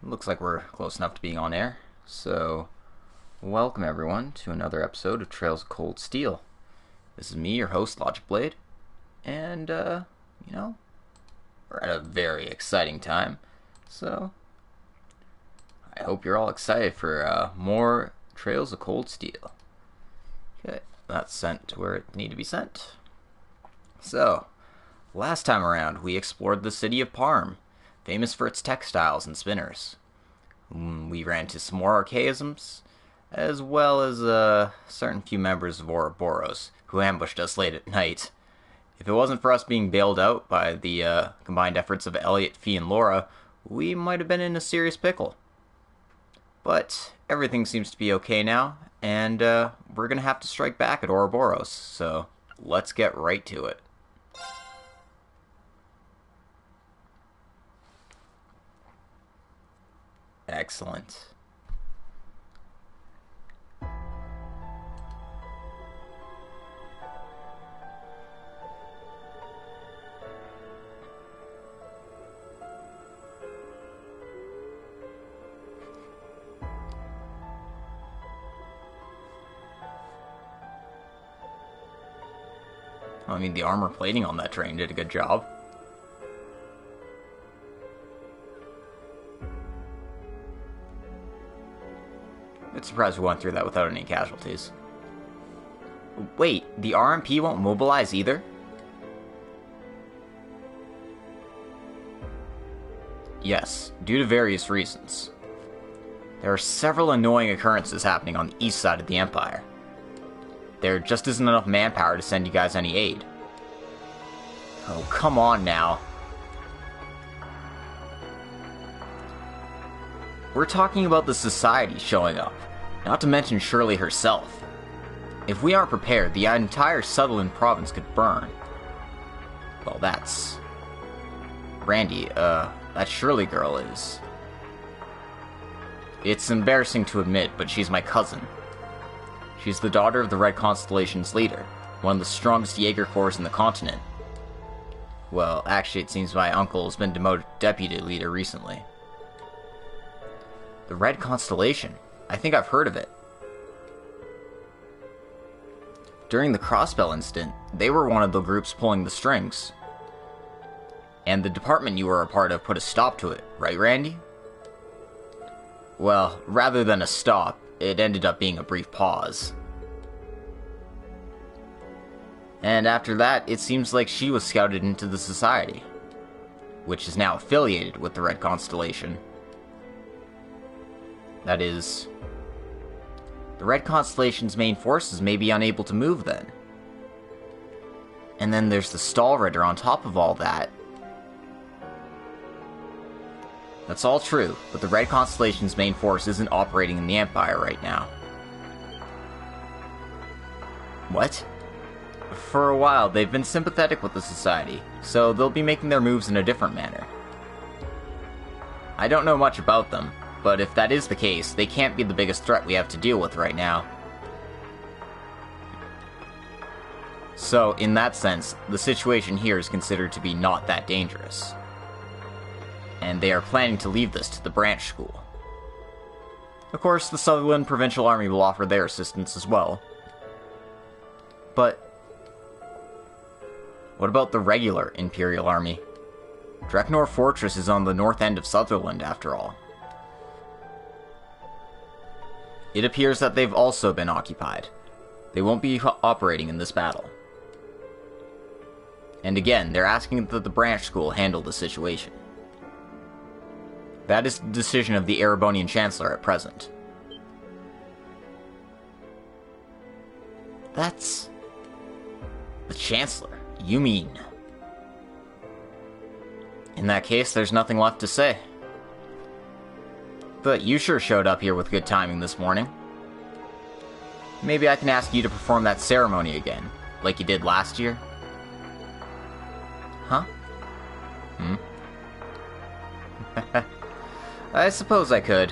looks like we're close enough to being on air. So, welcome everyone to another episode of Trails of Cold Steel. This is me, your host, Logic Blade, and, we're at a very exciting time. So, I hope you're all excited for more Trails of Cold Steel. Okay, that's sent to where it needs to be sent. So, last time around, we explored the city of Parm, famous for its textiles and spinners. We ran into some more archaisms, as well as a certain few members of Ouroboros, who ambushed us late at night. If it wasn't for us being bailed out by the combined efforts of Elliot, Fee, and Laura, we might have been in a serious pickle. But everything seems to be okay now, and we're going to have to strike back at Ouroboros, so let's get right to it. Excellent. I mean, the armor plating on that train did a good job. I'm surprised we went through that without any casualties. Wait, the RMP won't mobilize either? Yes, due to various reasons. There are several annoying occurrences happening on the east side of the Empire. There just isn't enough manpower to send you guys any aid. Oh, come on now. We're talking about the Society showing up, not to mention Shirley herself. If we aren't prepared, the entire Sutherland province could burn. Well, that's... Randy, that Shirley girl is... It's embarrassing to admit, but she's my cousin. She's the daughter of the Red Constellation's leader, one of the strongest Jaeger Corps in the continent. Well, actually, it seems my uncle has been demoted to deputy leader recently. The Red Constellation? I think I've heard of it. During the Crossbell incident, they were one of the groups pulling the strings. And the department you were a part of put a stop to it, right, Randy? Well, rather than a stop, it ended up being a brief pause. And after that, it seems like she was scouted into the Society, which is now affiliated with the Red Constellation. That is, the Red Constellation's main forces may be unable to move then. And then there's the Stahlritter on top of all that. That's all true, but the Red Constellation's main force isn't operating in the Empire right now. What? For a while, they've been sympathetic with the Society, so they'll be making their moves in a different manner. I don't know much about them, but if that is the case, they can't be the biggest threat we have to deal with right now. So, in that sense, the situation here is considered to be not that dangerous. And they are planning to leave this to the branch school. Of course, the Sutherland Provincial Army will offer their assistance as well. But what about the regular Imperial Army? Dreknor Fortress is on the north end of Sutherland, after all. It appears that they've also been occupied. They won't be operating in this battle. And again, they're asking that the branch school handle the situation. That is the decision of the Erebonian Chancellor at present. That's... the Chancellor? You mean... In that case, there's nothing left to say. But you sure showed up here with good timing this morning. Maybe I can ask you to perform that ceremony again, like you did last year? Huh? I suppose I could.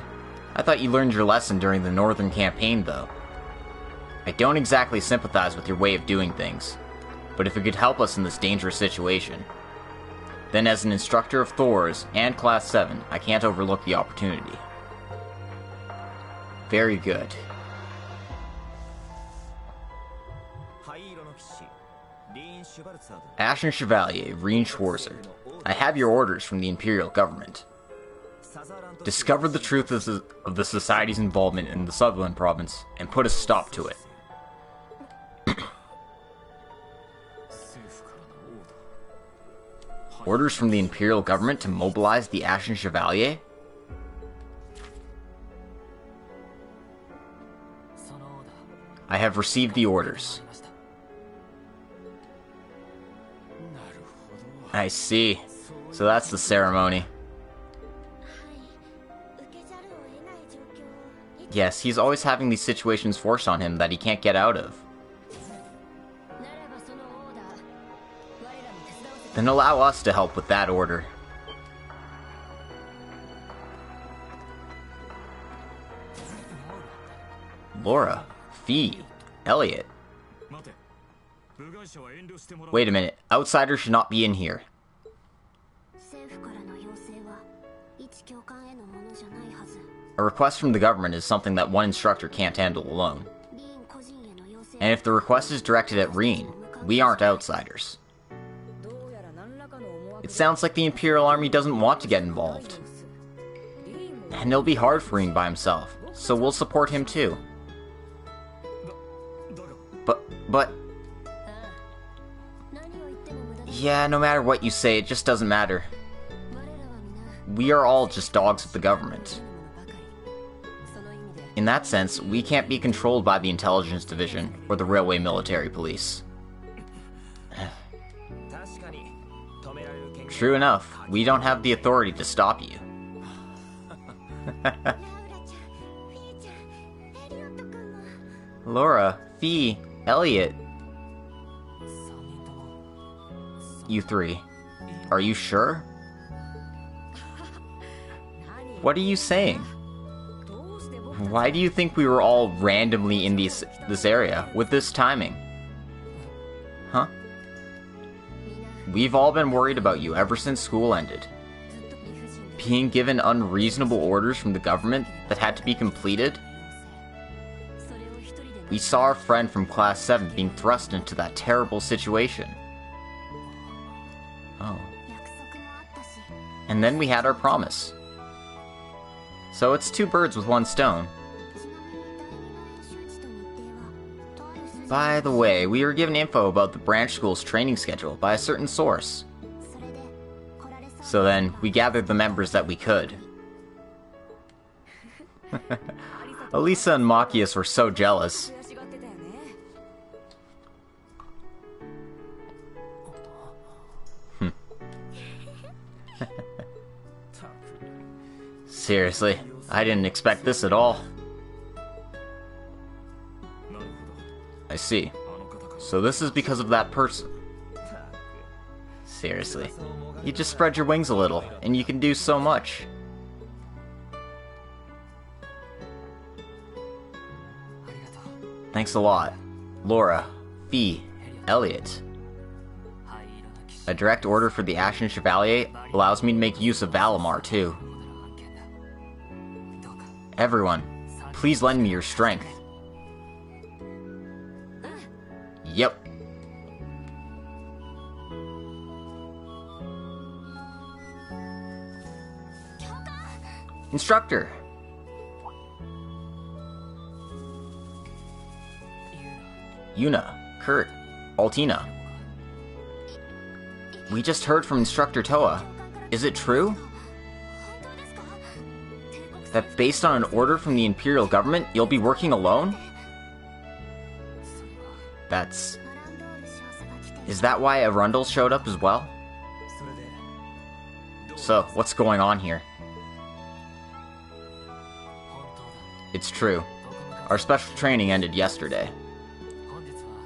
I thought you learned your lesson during the Northern Campaign, though. I don't exactly sympathize with your way of doing things, but if it could help us in this dangerous situation, then as an instructor of Thor's and Class 7, I can't overlook the opportunity. Very good. Ashen Chevalier Rean Schwarzer, I have your orders from the Imperial government. Discover the truth of the Society's involvement in the Sutherland province and put a stop to it. Orders from the Imperial government to mobilize the Ashen Chevalier? I have received the orders. I see. So that's the ceremony. Yes, he's always having these situations forced on him that he can't get out of. Then allow us to help with that order. Laura, Fee, Elliot. Wait a minute, outsiders should not be in here. A request from the government is something that one instructor can't handle alone. And if the request is directed at Rean, we aren't outsiders. It sounds like the Imperial Army doesn't want to get involved. And it'll be hard for Rean by himself, so we'll support him too. But... Yeah, no matter what you say, it just doesn't matter. We are all just dogs of the government. In that sense, we can't be controlled by the Intelligence Division or the Railway Military Police. True enough, we don't have the authority to stop you. Laura, Fee, Elliot. You three. Are you sure? What are you saying? Why do you think we were all randomly in this area with this timing? Huh? We've all been worried about you ever since school ended. Being given unreasonable orders from the government that had to be completed? We saw our friend from Class 7 being thrust into that terrible situation. Oh. And then we had our promise. So it's two birds with one stone. By the way, we were given info about the branch school's training schedule by a certain source. So then, we gathered the members that we could. Elisa and Machias were so jealous. Seriously, I didn't expect this at all. I see. So this is because of that person. Seriously, you just spread your wings a little, and you can do so much. Thanks a lot. Laura, Fee, Elliot. A direct order for the Ashen Chevalier allows me to make use of Valimar, too. Everyone, please lend me your strength. Yep. Instructor! Yuna, Kurt, Altina. We just heard from Instructor Toa. Is it true? That based on an order from the Imperial government, you'll be working alone? That's... Is that why Arundel showed up as well? So, what's going on here? It's true. Our special training ended yesterday.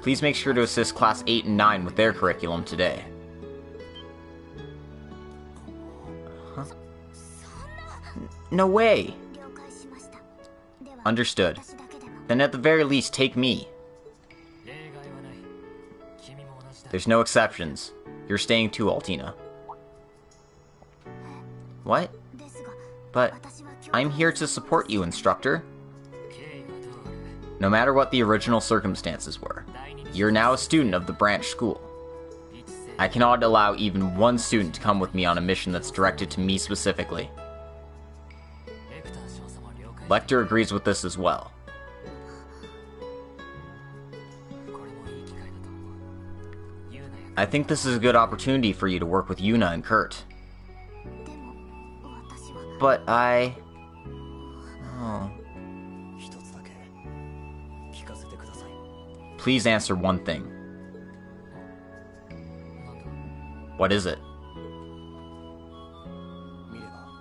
Please make sure to assist Class 8 and 9 with their curriculum today. Huh? No way! Understood. Then at the very least, take me. There's no exceptions. You're staying too, Altina. What? But I'm here to support you, Instructor. No matter what the original circumstances were, you're now a student of the branch school. I cannot allow even one student to come with me on a mission that's directed to me specifically. Lecter agrees with this as well. I think this is a good opportunity for you to work with Yuna and Kurt. But I... Oh. Please answer one thing. What is it?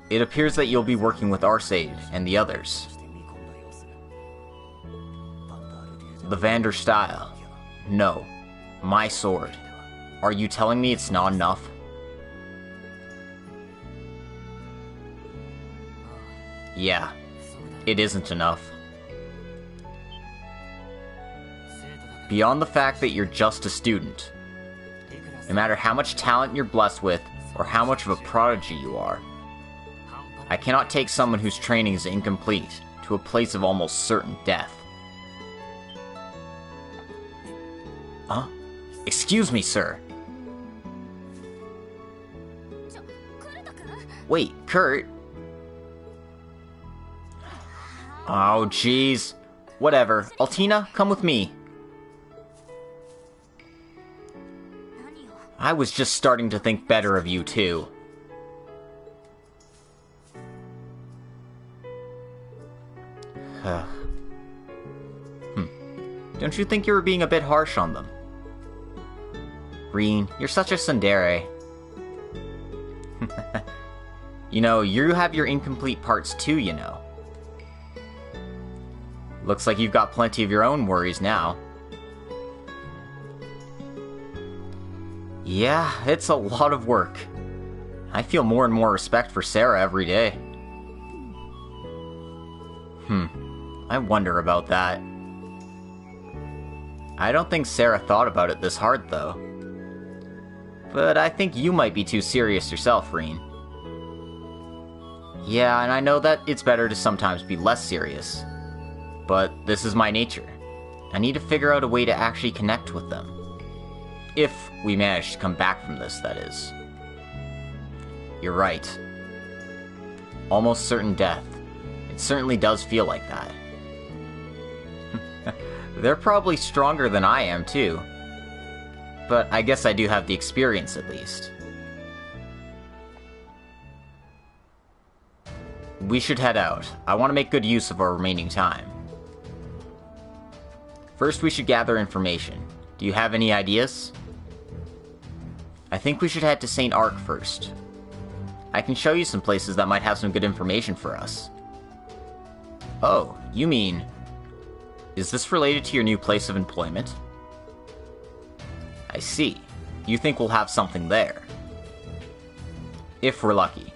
It appears that you'll be working with Arsaid and the others. The Vander style. No. My sword. Are you telling me it's not enough? Yeah. It isn't enough. Beyond the fact that you're just a student, no matter how much talent you're blessed with, or how much of a prodigy you are, I cannot take someone whose training is incomplete to a place of almost certain death. Huh? Excuse me, sir. Wait, Kurt? Oh, jeez. Whatever. Altina, come with me. I was just starting to think better of you, too. Don't you think you were being a bit harsh on them? Rean, you're such a tsundere. You know, you have your incomplete parts too, you know. Looks like you've got plenty of your own worries now. Yeah, it's a lot of work. I feel more and more respect for Sarah every day. I wonder about that. I don't think Sarah thought about it this hard, though. But I think you might be too serious yourself, Rean. Yeah, and I know that it's better to sometimes be less serious. But this is my nature. I need to figure out a way to actually connect with them. If we manage to come back from this, that is. You're right. Almost certain death. It certainly does feel like that. They're probably stronger than I am, too. But I guess I do have the experience, at least. We should head out. I want to make good use of our remaining time. First, we should gather information. Do you have any ideas? I think we should head to St. Ark first. I can show you some places that might have some good information for us. Oh, you mean... Is this related to your new place of employment? I see. You think we'll have something there. If we're lucky.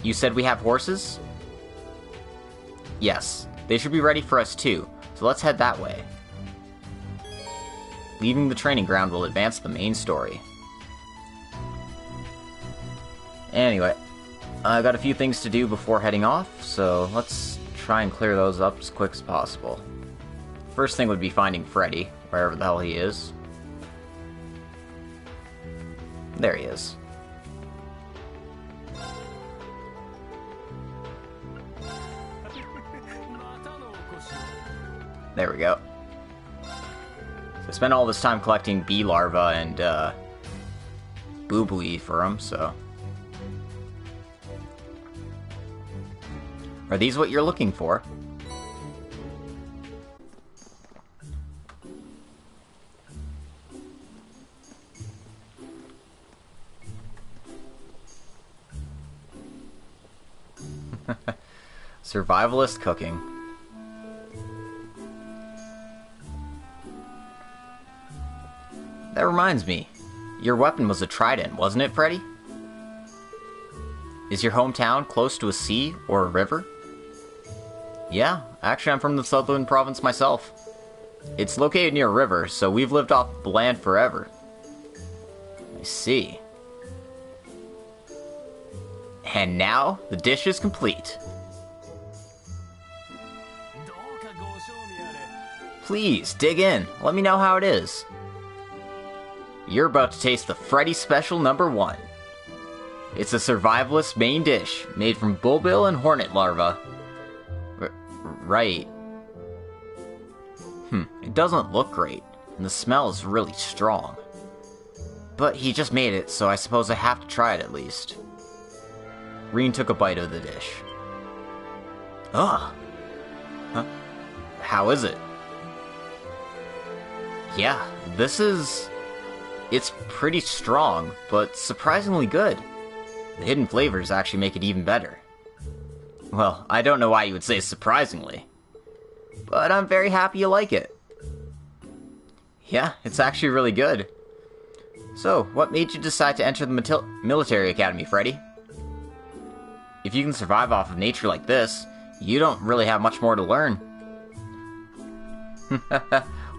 You said we have horses? Yes, they should be ready for us too, so let's head that way. Leaving the training ground will advance the main story. Anyway, I got a few things to do before heading off, so let's try and clear those up as quick as possible. First thing would be finding Freddy, wherever the hell he is. There he is. There we go. So I spent all this time collecting bee larvae and boo-boo for him, so... Are these what you're looking for? Survivalist cooking. That reminds me. Your weapon was a trident, wasn't it, Freddy? Is your hometown close to a sea or a river? Yeah, actually I'm from the southern province myself. It's located near a river, so we've lived off the land forever. I see. And now, the dish is complete. Please, dig in. Let me know how it is. You're about to taste the Freddy Special #1. It's a survivalist main dish, made from bulbil and hornet larvae. Right. It doesn't look great, and the smell is really strong. But he just made it, so I suppose I have to try it at least. Rean took a bite of the dish. Ugh. Huh? How is it? Yeah, it's pretty strong, but surprisingly good. The hidden flavors actually make it even better. Well, I don't know why you would say surprisingly, but I'm very happy you like it. Yeah, it's actually really good. So, what made you decide to enter the military academy, Freddy? If you can survive off of nature like this, you don't really have much more to learn.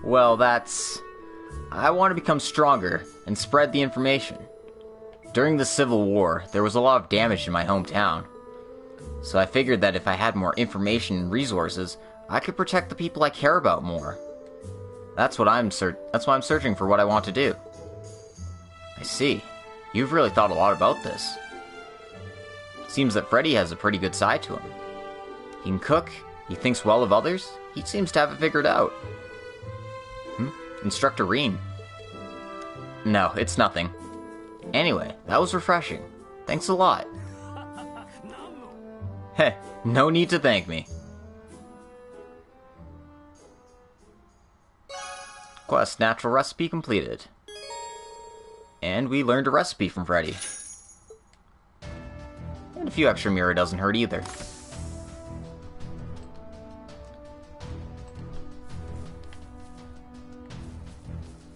Well, I want to become stronger and spread the information. During the Civil War, there was a lot of damage in my hometown. So I figured that if I had more information and resources, I could protect the people I care about more. That's why I'm searching for what I want to do. I see. You've really thought a lot about this. Seems that Freddy has a pretty good side to him. He can cook, he thinks well of others, he seems to have it figured out. Instructor Rean. No, it's nothing. Anyway, that was refreshing. Thanks a lot. Heh, no need to thank me. Quest natural recipe completed. And we learned a recipe from Freddy. And a few extra mirror doesn't hurt either.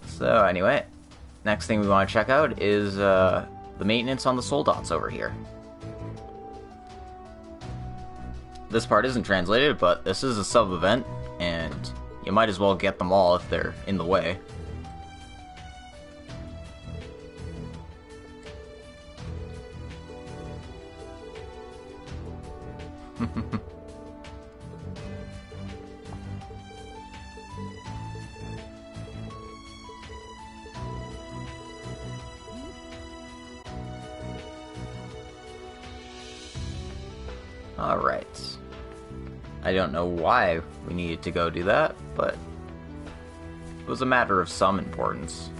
So anyway, next thing we want to check out is the maintenance on the soul dots over here. This part isn't translated, but this is a sub-event, and you might as well get them all if they're in the way. Alright. I don't know why we needed to go do that, but it was a matter of some importance.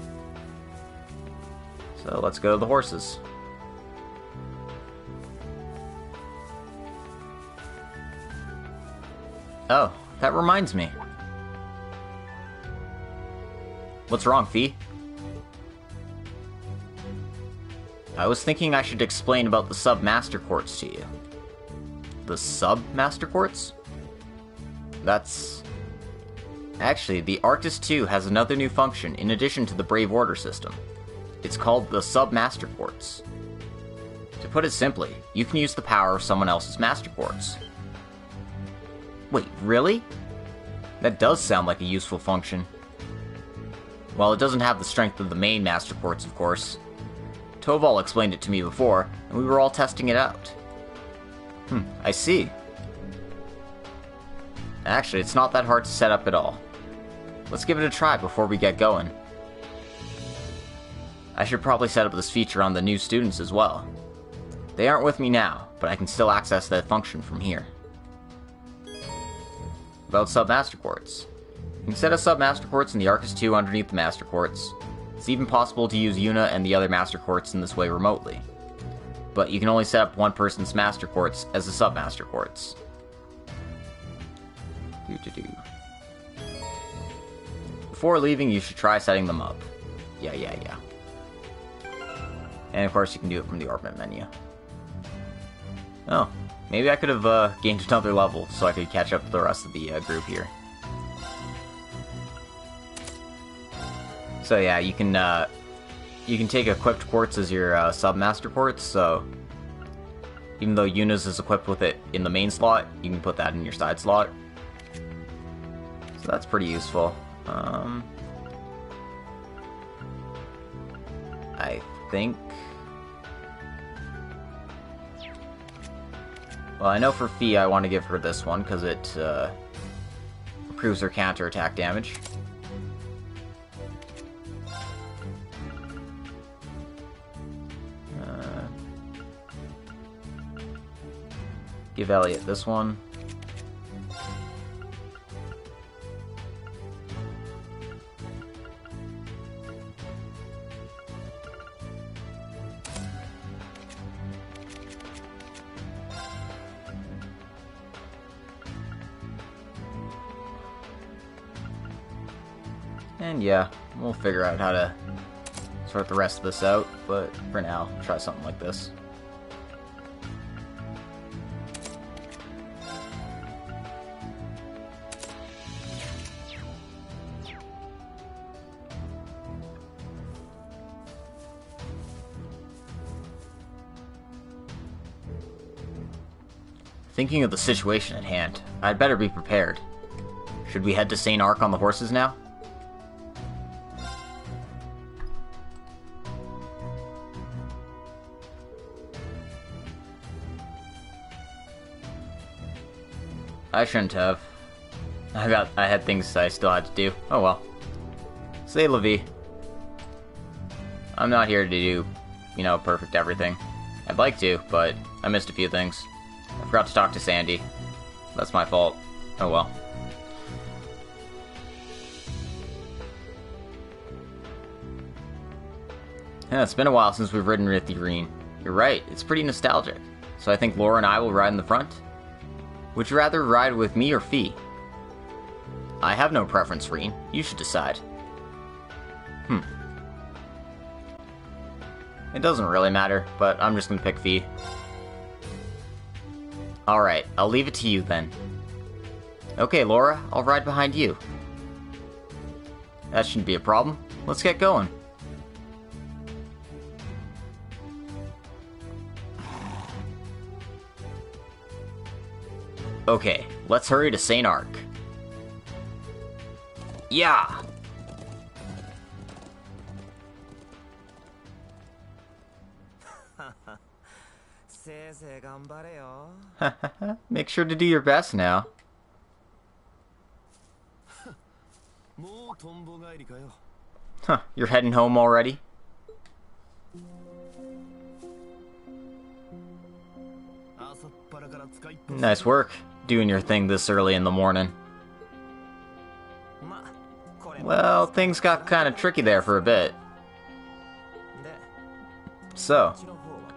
So let's go to the horses. Oh, that reminds me. What's wrong, Fee? I was thinking I should explain about the sub-master quartz to you. The sub-master quartz? That's... Actually, the Arctis II has another new function in addition to the Brave Order system. It's called the sub-master quartz. To put it simply, you can use the power of someone else's master quartz. Wait, really? That does sound like a useful function. Well, it doesn't have the strength of the main master quartz, of course. Toval explained it to me before, and we were all testing it out. I see. Actually, it's not that hard to set up at all. Let's give it a try before we get going. I should probably set up this feature on the new students as well. They aren't with me now, but I can still access that function from here. About Sub-Master Quartz. You can set a Sub-Master Quartz in the Arctis II underneath the Master Quartz. It's even possible to use Yuna and the other Master Quartz in this way remotely. But you can only set up one person's Master Quartz as a Sub-Master Quartz. Before leaving, you should try setting them up. Yeah. And of course, you can do it from the orbit menu. Oh, maybe I could have gained another level so I could catch up to the rest of the group here. So yeah, you can take equipped quartz as your sub-master quartz, so even though Yuna's is equipped with it in the main slot, you can put that in your side slot. So that's pretty useful. I think... Well, I know for Fee I want to give her this one, because it improves her counterattack damage. Give Elliot this one. And yeah, we'll figure out how to sort the rest of this out, but for now, try something like this. Thinking of the situation at hand, I'd better be prepared. Should we head to St. Arc on the horses now? I shouldn't have. I had things I still had to do. Oh well. Say la vie. I'm not here to do, perfect everything. I'd like to, but I missed a few things. I forgot to talk to Sandy. That's my fault. Oh well. Yeah, it's been a while since we've ridden with Rean. You're right, it's pretty nostalgic. So I think Laura and I will ride in the front. Would you rather ride with me or Fee? I have no preference, Rean. You should decide. It doesn't really matter, but I'm just gonna pick Fee. Alright, I'll leave it to you then. Okay, Laura, I'll ride behind you. That shouldn't be a problem. Let's get going. Okay, let's hurry to St. Arc. Yeah! Make sure to do your best now. Huh, you're heading home already? Nice work, doing your thing this early in the morning. Well, things got kind of tricky there for a bit. So,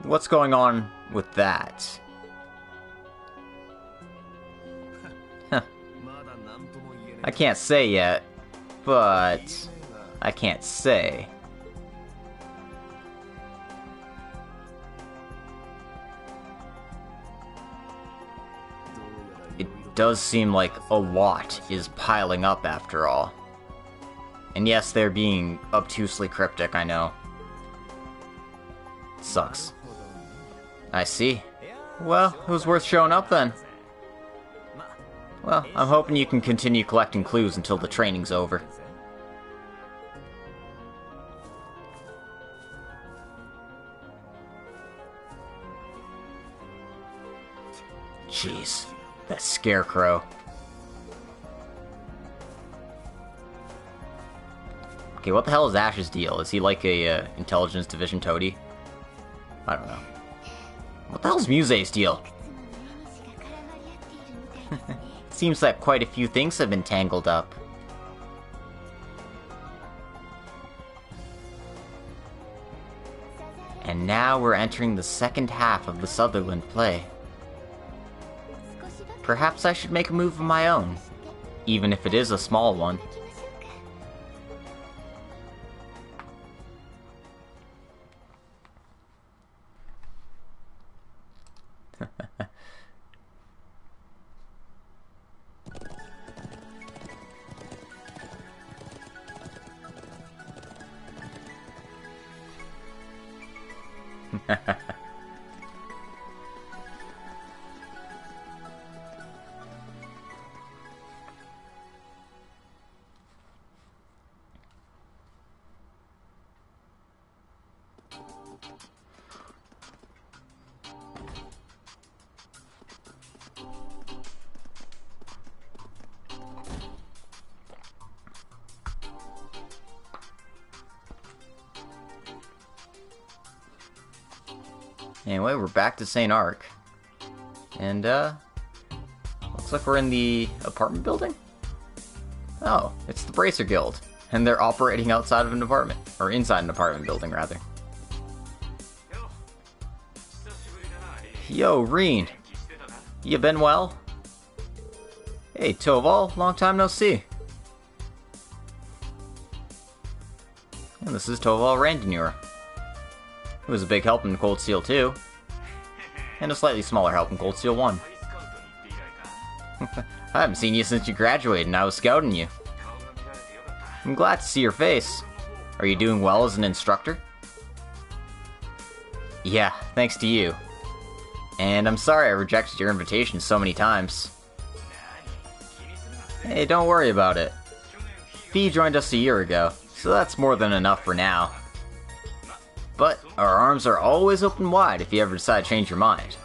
what's going on with that? I can't say yet, but I can't say. It does seem like a lot is piling up after all. And yes, they're being obtusely cryptic, I know. Sucks. I see. Well, it was worth showing up then. Well, I'm hoping you can continue collecting clues until the training's over. Jeez, that scarecrow. Okay, what the hell is Ash's deal? Is he like a intelligence division toady? I don't know. What the hell's Muse's deal? Seems like quite a few things have been tangled up. And now we're entering the second half of the Sutherland play. Perhaps I should make a move of my own, even if it is a small one. Anyway, we're back to St. Arc. And, looks like we're in the apartment building? Oh, it's the Bracer Guild. And they're operating outside of an apartment. Or inside an apartment building, rather. Yo, Rean. You been well? Hey, Toval, long time no see. And this is Toval Randinur, who was a big help in Cold Steel 2, and a slightly smaller help in Cold Steel 1. I haven't seen you since you graduated and I was scouting you. I'm glad to see your face. Are you doing well as an instructor? Yeah, thanks to you. And I'm sorry I rejected your invitation so many times. Hey, don't worry about it. Fee joined us a year ago, so that's more than enough for now. But our arms are always open wide if you ever decide to change your mind.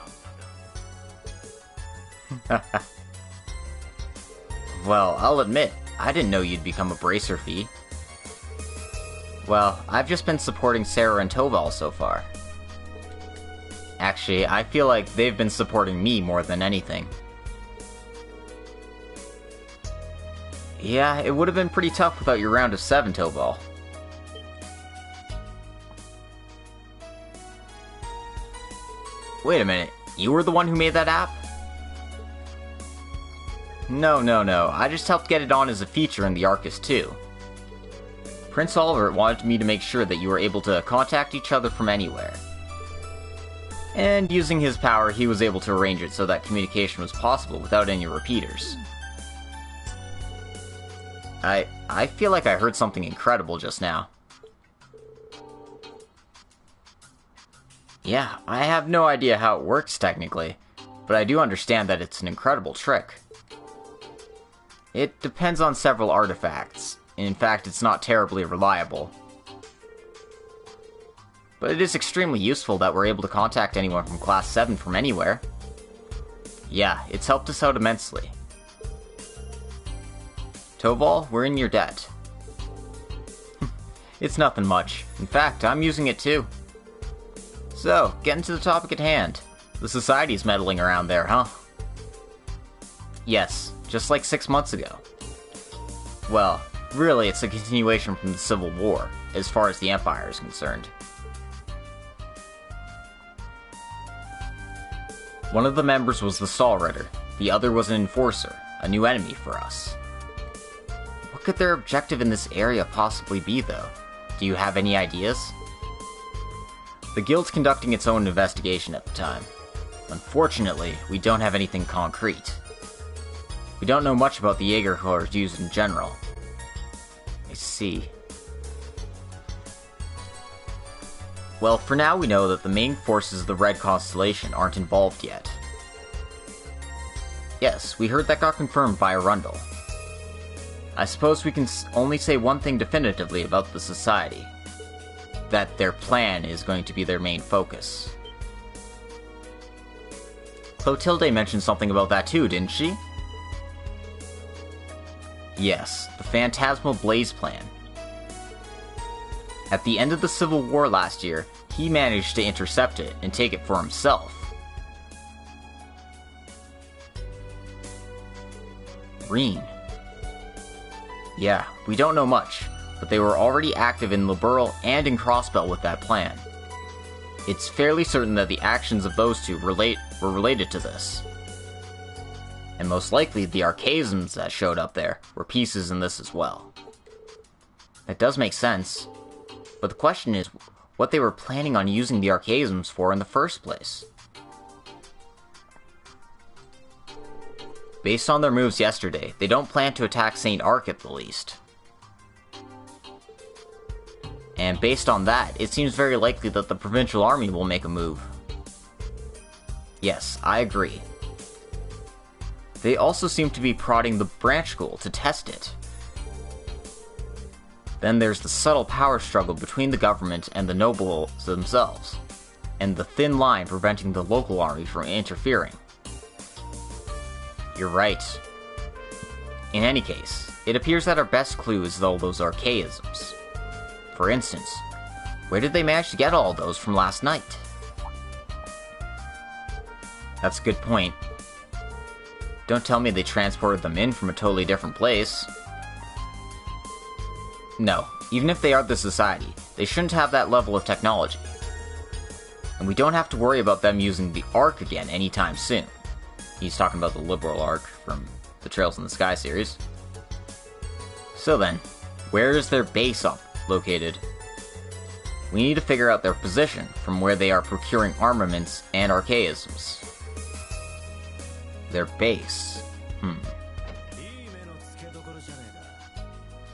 Well, I'll admit, I didn't know you'd become a bracer, Fee. Well, I've just been supporting Sarah and Toval so far. Actually, I feel like they've been supporting me more than anything. Yeah, it would have been pretty tough without your round of 7, Toval. Wait a minute, you were the one who made that app? No, I just helped get it on as a feature in the Arcus 2. Prince Oliver wanted me to make sure that you were able to contact each other from anywhere. And using his power, he was able to arrange it so that communication was possible without any repeaters. I feel like I heard something incredible just now. Yeah, I have no idea how it works technically, but I do understand that it's an incredible trick. It depends on several artifacts. In fact, it's not terribly reliable. But it is extremely useful that we're able to contact anyone from Class 7 from anywhere. Yeah, it's helped us out immensely. Toval, we're in your debt. It's nothing much. In fact, I'm using it too. So, getting to the topic at hand. The Society's meddling around there, huh? Yes, just like 6 months ago. Well, really it's a continuation from the Civil War, as far as the Empire is concerned. One of the members was the Saw Ritter, the other was an Enforcer, a new enemy for us. What could their objective in this area possibly be, though? Do you have any ideas? The Guild's conducting its own investigation at the time. Unfortunately, we don't have anything concrete. We don't know much about the Jaegerkorps used in general. I see. Well, for now we know that the main forces of the Red Constellation aren't involved yet. Yes, we heard that got confirmed by Arundel. I suppose we can only say one thing definitively about the Society. That their plan is going to be their main focus. Clotilde mentioned something about that too, didn't she? Yes, the Phantasmal Blaze Plan. At the end of the Civil War last year, he managed to intercept it and take it for himself. Rean. Yeah, we don't know much, but they were already active in Liberl and in Crossbell with that plan. It's fairly certain that the actions of those two were related to this. And most likely the archaisms that showed up there were pieces in this as well. It does make sense, but the question is what they were planning on using the archaisms for in the first place. Based on their moves yesterday, they don't plan to attack St. Arc at the least. And based on that, it seems very likely that the Provincial Army will make a move. Yes, I agree. They also seem to be prodding the branch school to test it. Then there's the subtle power struggle between the government and the nobles themselves, and the thin line preventing the local army from interfering. You're right. In any case, it appears that our best clue is all those archaisms. For instance, where did they manage to get all those from last night? That's a good point. Don't tell me they transported them in from a totally different place. No, even if they are the Society, they shouldn't have that level of technology. And we don't have to worry about them using the Ark again anytime soon. He's talking about the Liberal Ark from the Trails in the Sky series. So then, where is their base located? We need to figure out their position from where they are procuring armaments and archaisms. Their base.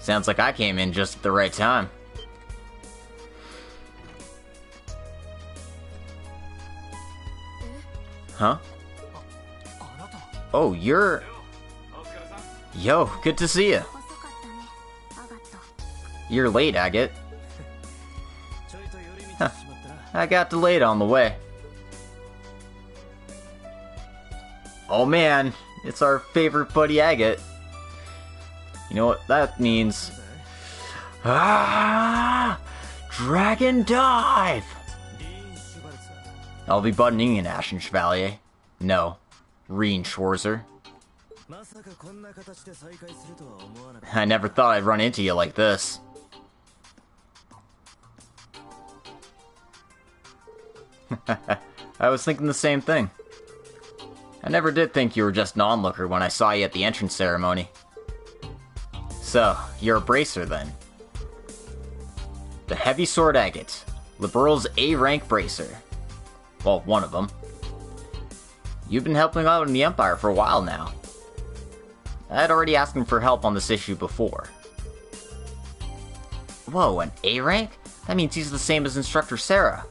Sounds like I came in just at the right time. Huh? Oh, you're... Yo, good to see you. You're late, Agate. Huh. I got delayed on the way. Oh man, it's our favorite buddy Agate. You know what that means? Ah! Dragon Dive! I'll be buttoning in Ashen Chevalier. No, Rean Schwarzer. I never thought I'd run into you like this. I was thinking the same thing. I never did think you were just an onlooker when I saw you at the entrance ceremony. So, you're a bracer then. The Heavy Sword Agate, Liberal's A-rank bracer. Well, one of them. You've been helping out in the Empire for a while now. I had already asked him for help on this issue before. Whoa, an A-rank? That means he's the same as Instructor Sarah.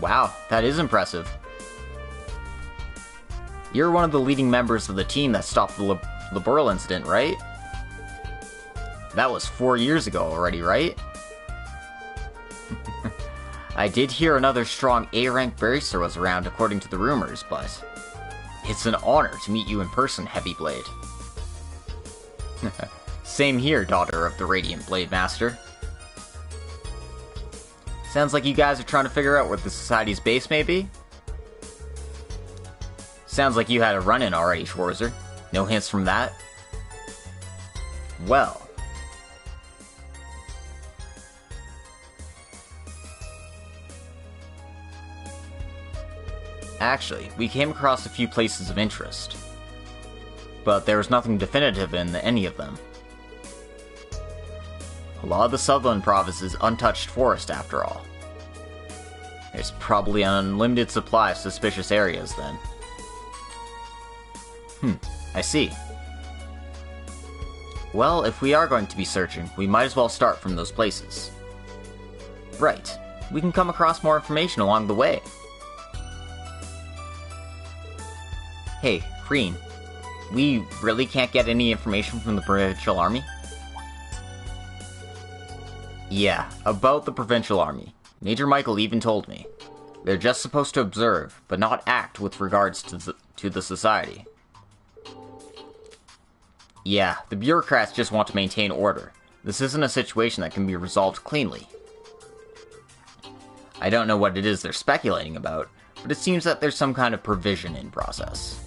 Wow, that is impressive. You're one of the leading members of the team that stopped the Liberal incident, right? That was 4 years ago already, right? I did hear another strong A-rank bracer was around according to the rumors, but... It's an honor to meet you in person, Heavy Blade. Same here, daughter of the Radiant Blade Master. Sounds like you guys are trying to figure out where the Society's base may be? Sounds like you had a run-in already, Schwarzer. No hints from that? Well... Actually, we came across a few places of interest. But there was nothing definitive in any of them. A lot of the Southland province is untouched forest after all. There's probably an unlimited supply of suspicious areas then. I see. Well, if we are going to be searching, we might as well start from those places. Right. We can come across more information along the way. Hey, Rean. We really can't get any information from the Provincial Army? Yeah, about the Provincial Army. Major Michael even told me. They're just supposed to observe, but not act with regards to the Society. Yeah, the bureaucrats just want to maintain order. This isn't a situation that can be resolved cleanly. I don't know what it is they're speculating about, but it seems that there's some kind of provision in process.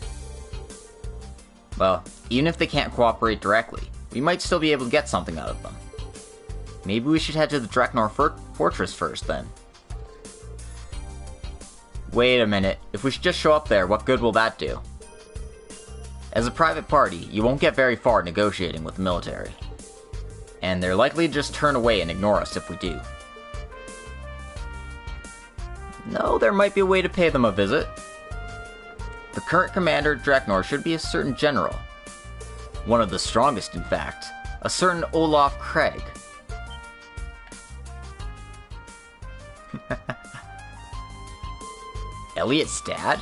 Well, even if they can't cooperate directly, we might still be able to get something out of them. Maybe we should head to the Dreknor Fortress first, then. Wait a minute, if we should just show up there, what good will that do? As a private party, you won't get very far negotiating with the military. And they're likely to just turn away and ignore us if we do. No, there might be a way to pay them a visit. The current commander at Dreknor should be a certain general. One of the strongest, in fact. A certain Olaf Craig. Elliot's dad?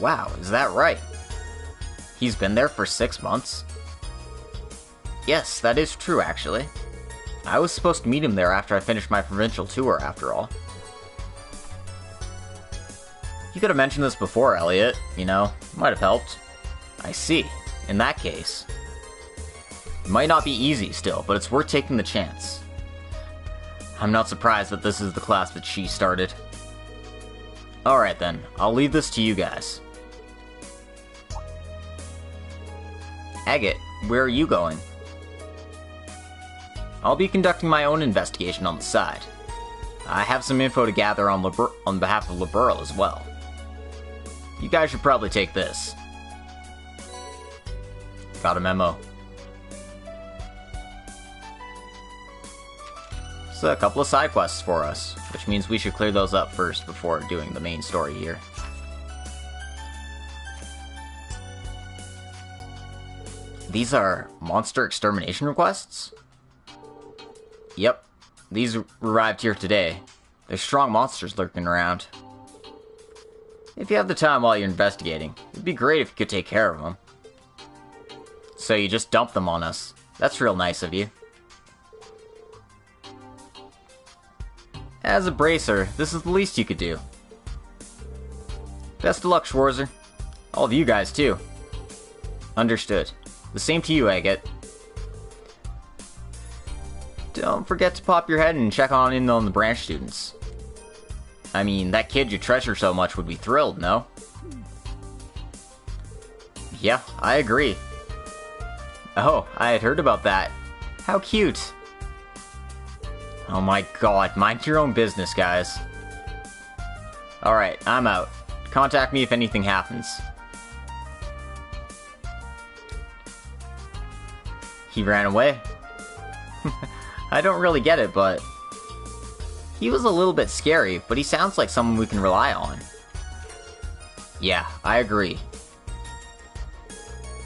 Wow, is that right? He's been there for 6 months? Yes, that is true, actually. I was supposed to meet him there after I finished my provincial tour, after all. You could have mentioned this before, Elliot. You know, might have helped. I see. In that case. It might not be easy still, but it's worth taking the chance. I'm not surprised that this is the class that she started. Alright then, I'll leave this to you guys. Agate, where are you going? I'll be conducting my own investigation on the side. I have some info to gather on behalf of Liberal as well. You guys should probably take this. Got a memo. So a couple of side quests for us, which means we should clear those up first before doing the main story here. These are monster extermination requests? Yep, these arrived here today. There's strong monsters lurking around. If you have the time while you're investigating, it'd be great if you could take care of them. So you just dump them on us. That's real nice of you. As a bracer, this is the least you could do. Best of luck, Schwarzer. All of you guys, too. Understood. The same to you, Agate. Don't forget to pop your head and check in on the branch students. I mean, that kid you treasure so much would be thrilled, no? Yeah, I agree. Oh, I had heard about that. How cute. Oh my god, mind your own business, guys. Alright, I'm out. Contact me if anything happens. He ran away. I don't really get it, but... He was a little bit scary, but he sounds like someone we can rely on. Yeah, I agree.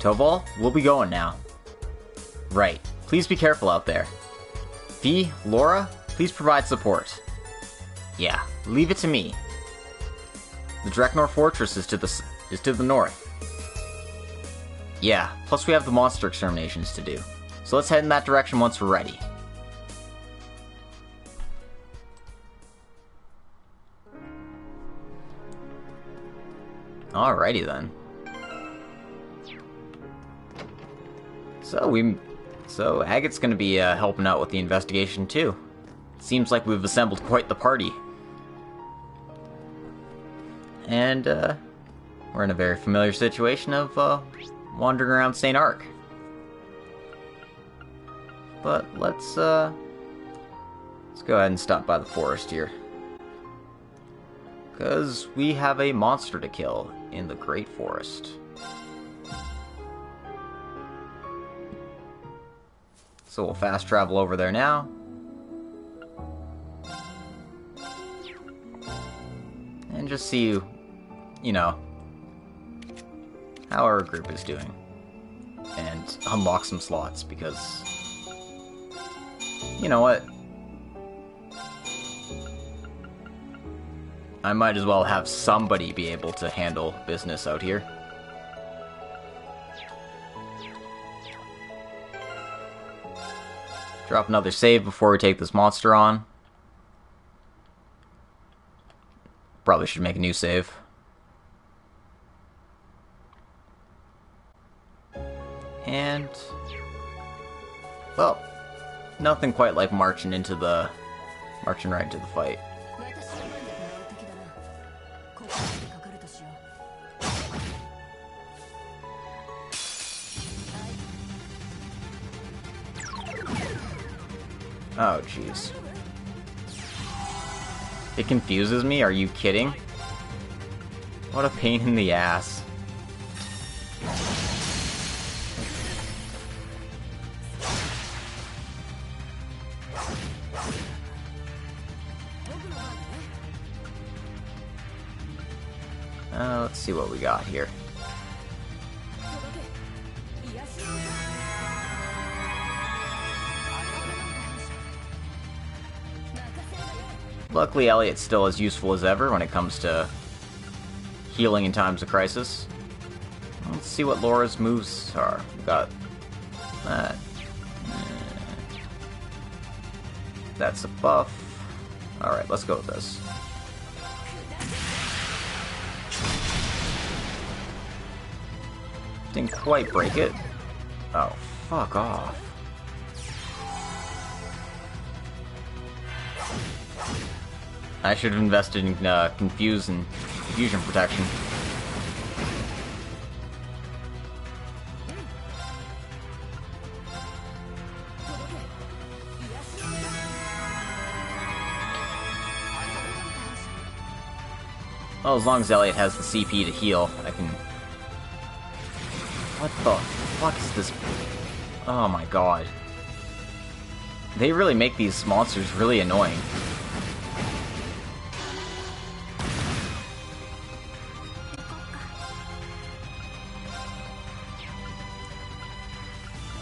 Tobal, we'll be going now. Right. Please be careful out there. V, Laura, please provide support. Yeah, leave it to me. The Dreknor Fortress is to the north. Yeah, plus we have the monster exterminations to do. So let's head in that direction once we're ready. Alrighty then. So Agate's gonna be helping out with the investigation too. Seems like we've assembled quite the party. And we're in a very familiar situation of wandering around St. Ark. But let's go ahead and stop by the forest here. Because we have a monster to kill in the Great Forest. So we'll fast travel over there now. And just see, you know, how our group is doing. And unlock some slots, because... You know what? I might as well have somebody be able to handle business out here. Drop another save before we take this monster on. Probably should make a new save. And... well, nothing quite like marching right into the fight. Oh, jeez. It confuses me? Are you kidding? What a pain in the ass. Let's see what we got here. Luckily, Elliot's still as useful as ever when it comes to healing in times of crisis. Let's see what Laura's moves are. We've got that. That's a buff. Alright, let's go with this. Didn't quite break it. Oh, fuck off. I should have invested in Confuse and fusion protection. Well, as long as Elliot has the CP to heal, I can... What the fuck is this? Oh my god. They really make these monsters really annoying.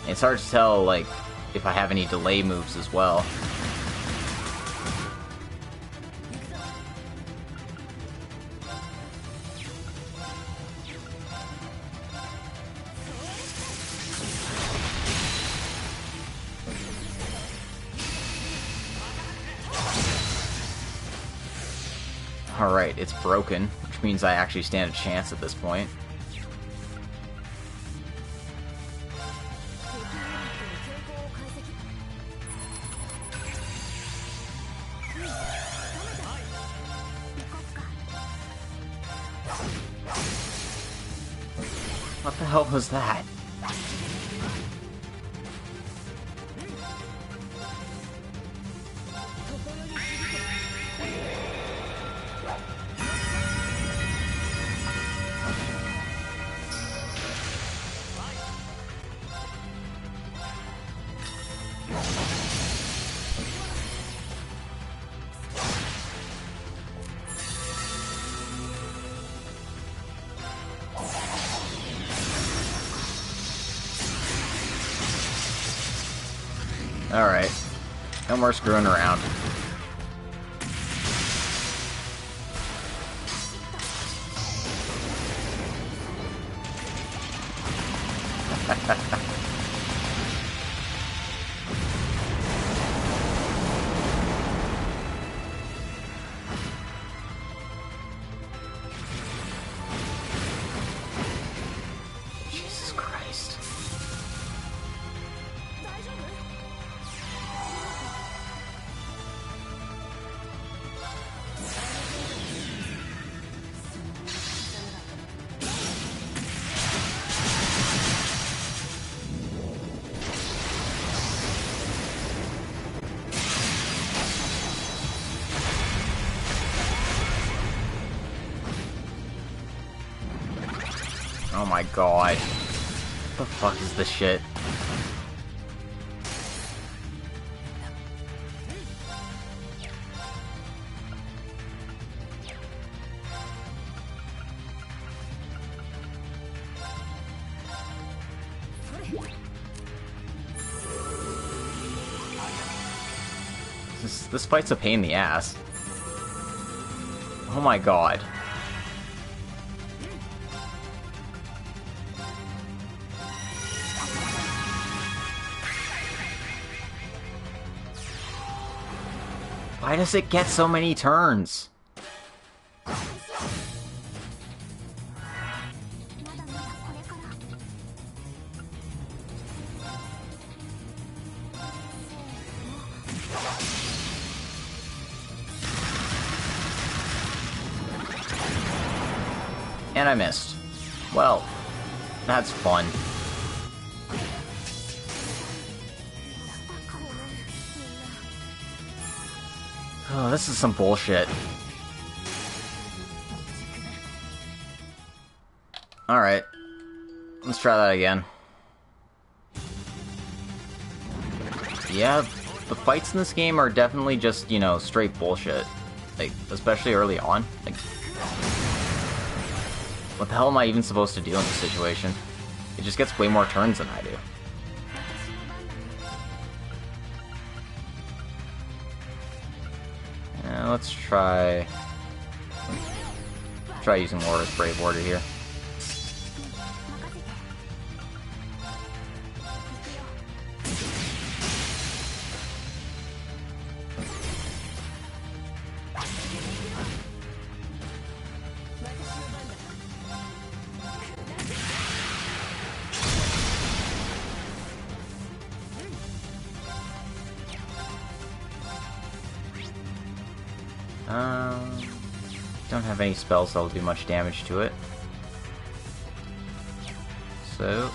It's hard to tell, like, if I have any delay moves as well. Alright, it's broken, which means I actually stand a chance at this point. What the hell was that? Alright. No more screwing around. Jesus Christ. Oh my god. What the fuck is this shit? This fight's a pain in the ass. Oh my god. Why does it get so many turns? And I missed. Well, that's fun. Oh, this is some bullshit. Alright. Let's try that again. Yeah, the fights in this game are definitely just, you know, straight bullshit. Like, especially early on. Like, what the hell am I even supposed to do in this situation? It just gets way more turns than I do. Let's try using Laura's Brave Order here. Don't have any spells that'll do much damage to it. So...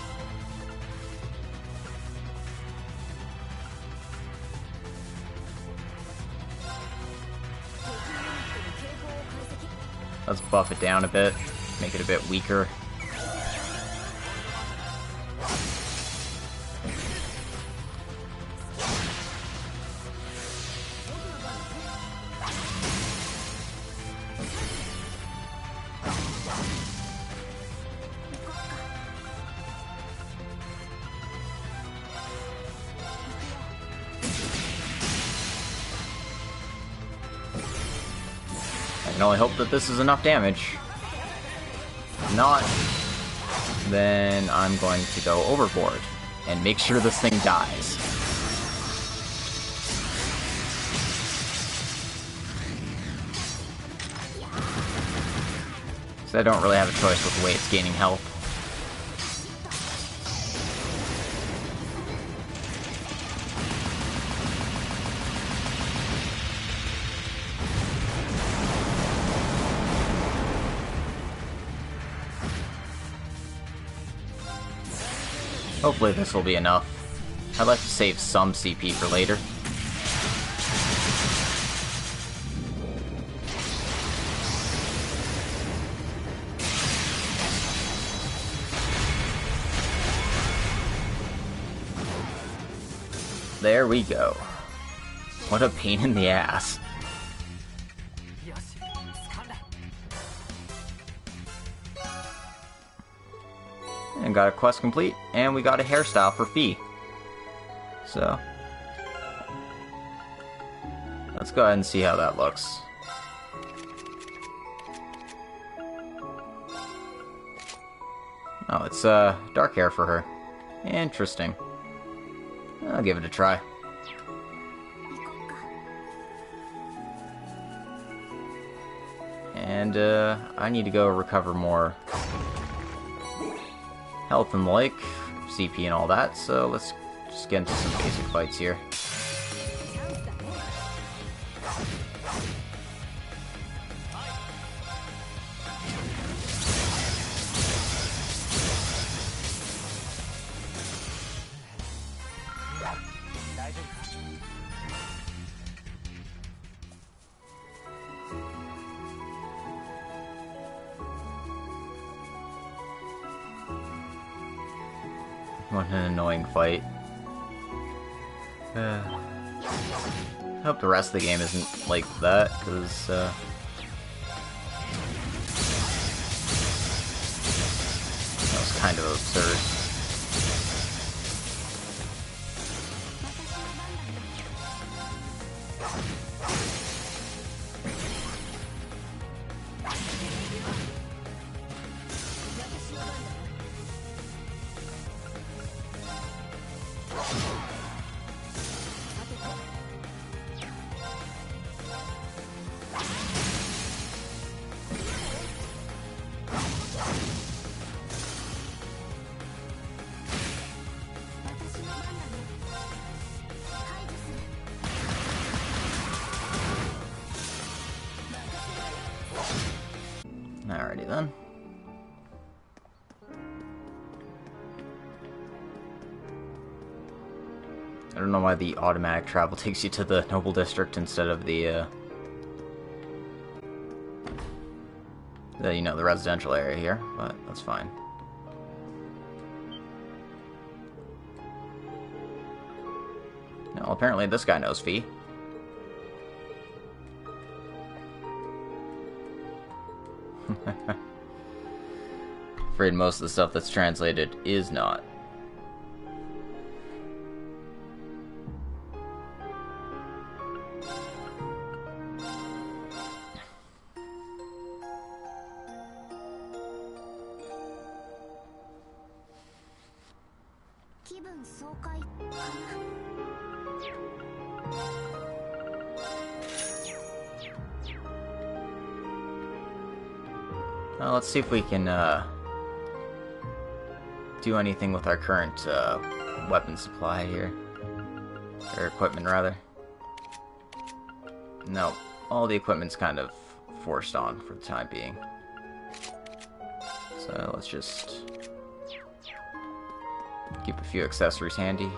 let's buff it down a bit, make it a bit weaker. I can only hope that this is enough damage. If not, then I'm going to go overboard and make sure this thing dies. So I don't really have a choice with the way it's gaining health. Hopefully this will be enough. I'd like to save some CP for later. There we go. What a pain in the ass. And got a quest complete, and we got a hairstyle for Fee. So, let's go ahead and see how that looks. Oh, it's dark hair for her. Interesting. I'll give it a try. And I need to go recover more health and the like, CP and all that, so let's just get into some basic fights here. What an annoying fight. I hope the rest of the game isn't like that, because that was kind of absurd. Alrighty then. I don't know why the automatic travel takes you to the Noble District instead of the you know, the residential area here, but that's fine. No, apparently this guy knows Fee. Afraid most of the stuff that's translated is not. Well, let's see if we can do anything with our current weapon supply here. Or equipment, rather. No, all the equipment's kind of forced on for the time being. So let's just keep a few accessories handy.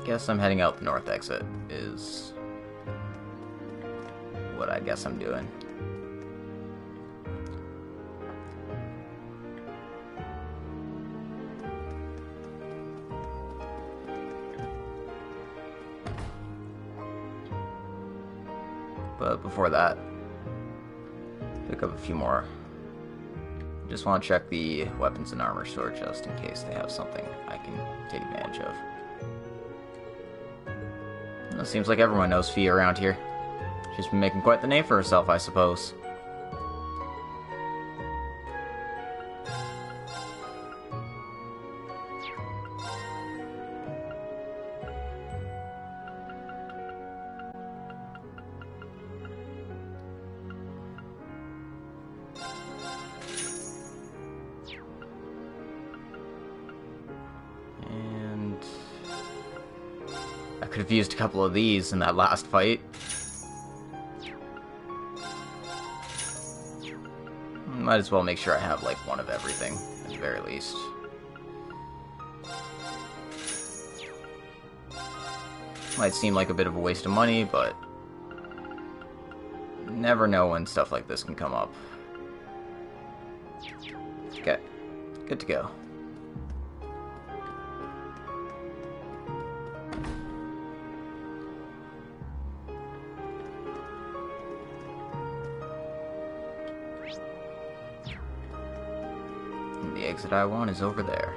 Guess I'm heading out the north exit is what I guess I'm doing. But before that, pick up a few more. Just want to check the weapons and armor store just in case they have something I can take advantage of. It seems like everyone knows Fee around here. She's been making quite the name for herself, I suppose. Could have used a couple of these in that last fight. Might as well make sure I have like one of everything, at the very least. Might seem like a bit of a waste of money, but never know when stuff like this can come up. Okay, good to go. The exit I want is over there.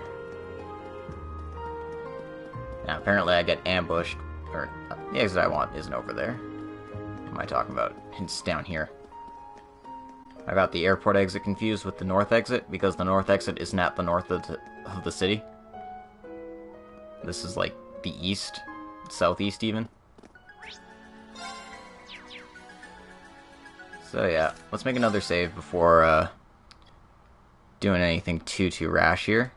Now, apparently I get ambushed, or the exit I want isn't over there. What am I talking about? It's down here. I got the airport exit confused with the north exit because the north exit isn't at the north of the city. This is like the east, southeast even. So yeah, let's make another save before doing anything too rash here.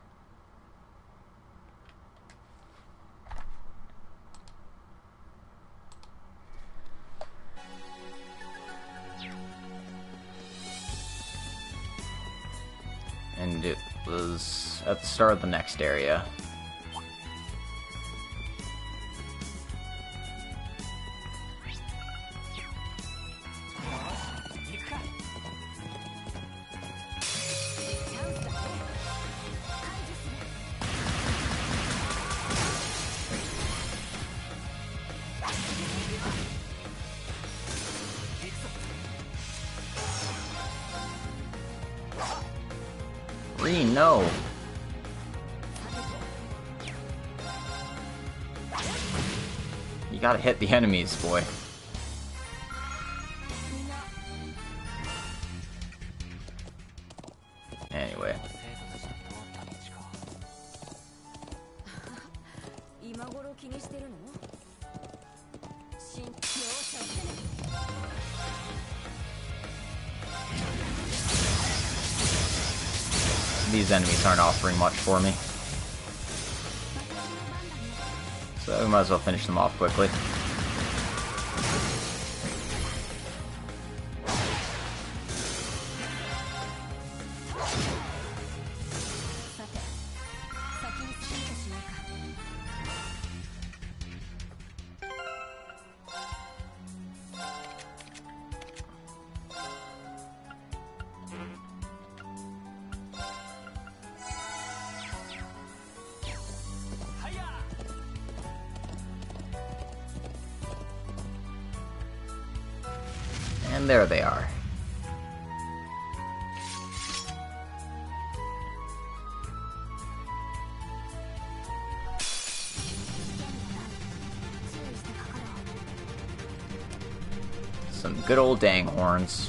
And it was at the start of the next area. Rean, no! You gotta hit the enemies, boy. Anyway. These enemies aren't offering much for me. So we might as well finish them off quickly. And there they are. Some good old dang horns.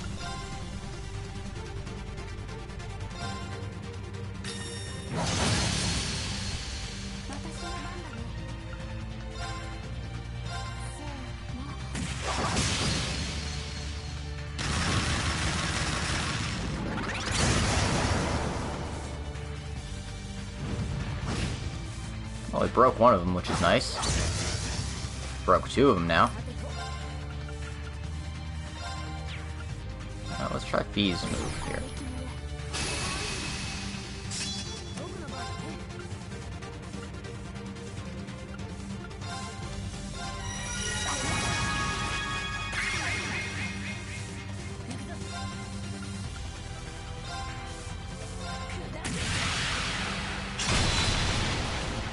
Well, it broke one of them, which is nice. Broke two of them now. Let's try Fee's move here.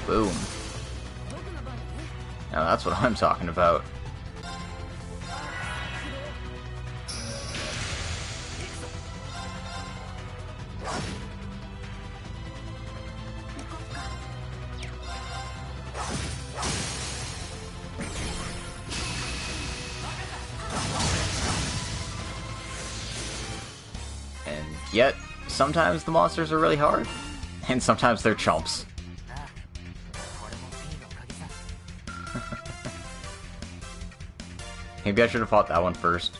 Boom. Now that's what I'm talking about. And yet, sometimes the monsters are really hard, and sometimes they're chumps. Maybe I should have fought that one first.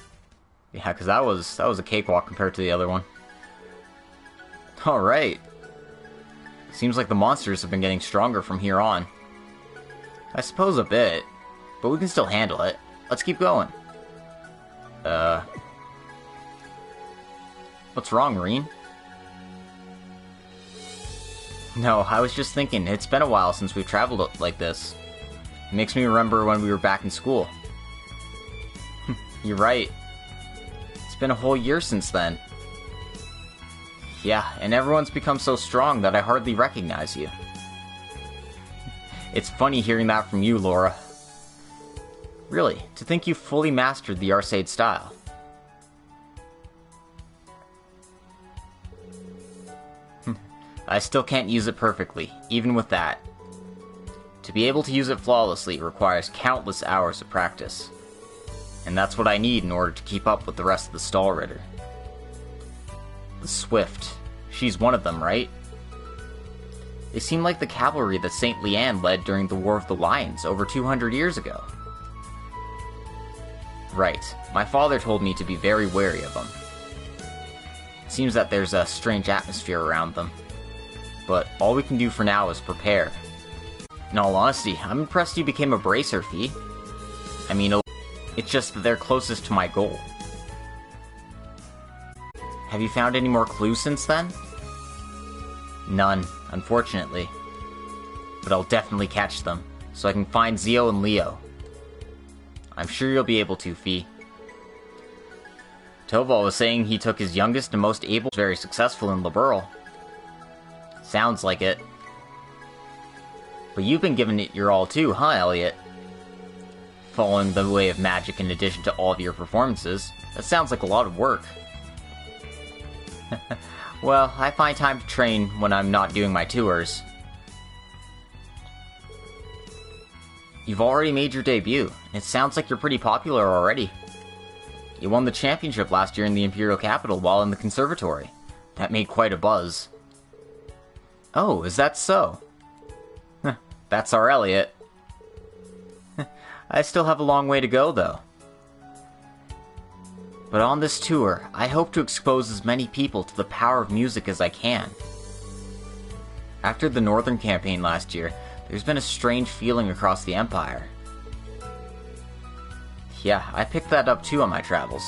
Yeah, because that was a cakewalk compared to the other one. Alright. Seems like the monsters have been getting stronger from here on. I suppose a bit, but we can still handle it. Let's keep going. What's wrong, Rean? No, I was just thinking, it's been a while since we've traveled like this. It makes me remember when we were back in school. You're right. It's been a whole year since then. Yeah, and everyone's become so strong that I hardly recognize you. It's funny hearing that from you, Laura. Really, to think you fully mastered the Arcade style. I still can't use it perfectly, even with that. To be able to use it flawlessly requires countless hours of practice. And that's what I need in order to keep up with the rest of the Stall Ritter. The Swift. She's one of them, right? They seem like the cavalry that Saint Leanne led during the War of the Lions over 200 years ago. Right. My father told me to be very wary of them. It seems that there's a strange atmosphere around them. But all we can do for now is prepare. In all honesty, I'm impressed you became a bracer, Fee. I mean, it's just that they're closest to my goal. Have you found any more clues since then? None, unfortunately. But I'll definitely catch them, so I can find Zio and Leo. I'm sure you'll be able to, Fee. Toval was saying he took his youngest and most able, very successful in Liberl. Sounds like it. But you've been giving it your all too, huh, Elliot? Following the way of magic in addition to all of your performances. That sounds like a lot of work. Well, I find time to train when I'm not doing my tours. You've already made your debut. It sounds like you're pretty popular already. You won the championship last year in the Imperial capital while in the conservatory. That made quite a buzz. Oh, is that so? That's our Elliot. I still have a long way to go, though. But on this tour, I hope to expose as many people to the power of music as I can. After the Northern campaign last year, there's been a strange feeling across the Empire. Yeah, I picked that up too on my travels.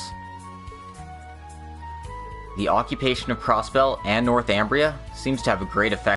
The occupation of Crossbell and Northumbria seems to have a great effect